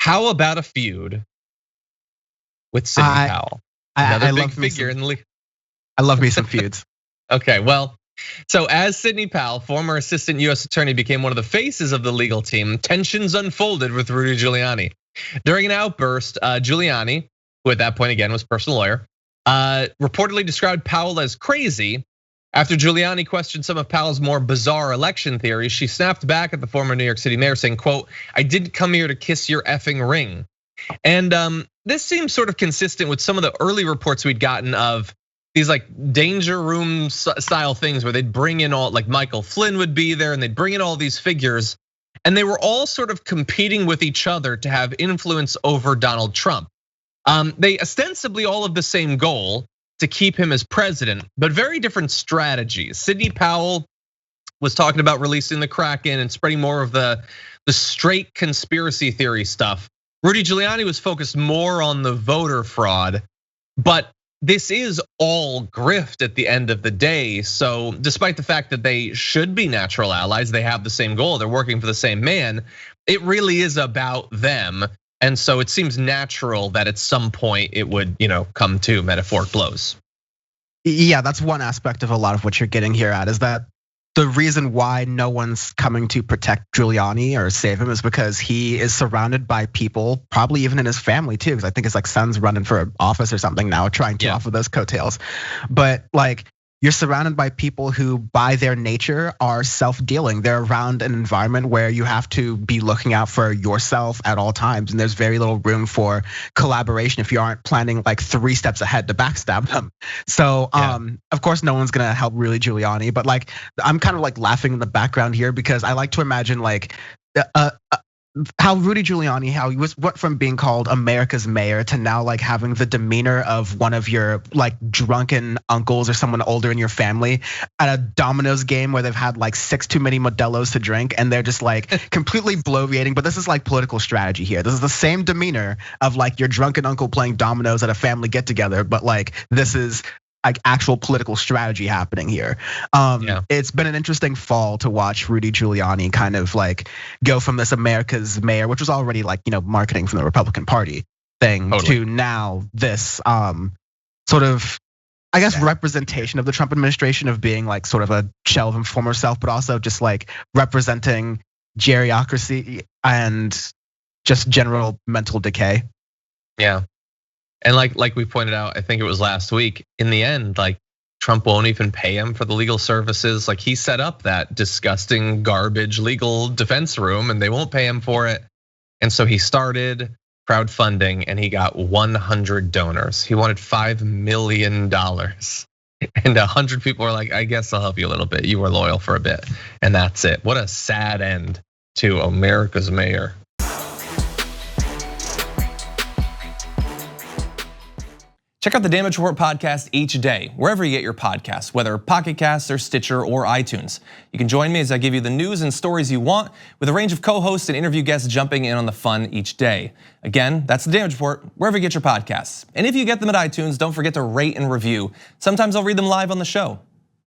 How about a feud with Sidney Powell? Another big figure in the league. I love me some feuds. Okay, well, so as Sidney Powell, former assistant US attorney, became one of the faces of the legal team, tensions unfolded with Rudy Giuliani. During an outburst, Giuliani, who at that point again was personal lawyer, reportedly described Powell as crazy. After Giuliani questioned some of Powell's more bizarre election theories, she snapped back at the former New York City mayor saying, quote, "I didn't come here to kiss your effing ring." And this seems sort of consistent with some of the early reports we'd gotten of these like danger room style things where they'd bring in all, like Michael Flynn would be there and they'd bring in all these figures and they were all sort of competing with each other to have influence over Donald Trump. They ostensibly all have the same goal, to keep him as president, but very different strategies. Sidney Powell was talking about releasing the Kraken and spreading more of the straight conspiracy theory stuff. Rudy Giuliani was focused more on the voter fraud, but this is all grift at the end of the day. So despite the fact that they should be natural allies, they have the same goal, they're working for the same man, it really is about them. And so it seems natural that at some point it would, come to metaphoric blows. Yeah, that's one aspect of a lot of what you're getting here at, is that the reason why no one's coming to protect Giuliani or save him is because he is surrounded by people, probably even in his family too, because I think his like son's running for office or something now, trying to offer those coattails. But like, you're surrounded by people who by their nature are self-dealing. They're around an environment where you have to be looking out for yourself at all times. And there's very little room for collaboration if you aren't planning like 3 steps ahead to backstab them. So of course no one's gonna help Rudy Giuliani, but like I'm kind of like laughing in the background here because I like to imagine like how Rudy Giuliani, how he went from being called America's mayor to now like having the demeanor of one of your like drunken uncles or someone older in your family at a dominoes game where they've had like 6 too many Modelo's to drink and they're just like completely bloviating. But this is like political strategy here. This is the same demeanor of like your drunken uncle playing dominoes at a family get together, but like this is like actual political strategy happening here. It's been an interesting fall to watch Rudy Giuliani kind of like go from this America's mayor, which was already like, marketing from the Republican Party thing, to now this sort of, I guess, representation of the Trump administration of being like sort of a shell of his former self, but also just like representing geriocracy and just general mental decay. Yeah. And like we pointed out, I think it was last week, in the end, like Trump won't even pay him for the legal services. Like he set up that disgusting garbage legal defense room and they won't pay him for it. And so he started crowdfunding and he got 100 donors. He wanted $5 million. And 100 people were like, I guess I'll help you a little bit. You were loyal for a bit. And that's it. What a sad end to America's mayor. Check out the Damage Report podcast each day, wherever you get your podcasts, whether Pocket Casts or Stitcher or iTunes. You can join me as I give you the news and stories you want, with a range of co-hosts and interview guests jumping in on the fun each day. Again, that's the Damage Report, wherever you get your podcasts. And if you get them at iTunes, don't forget to rate and review. Sometimes I'll read them live on the show.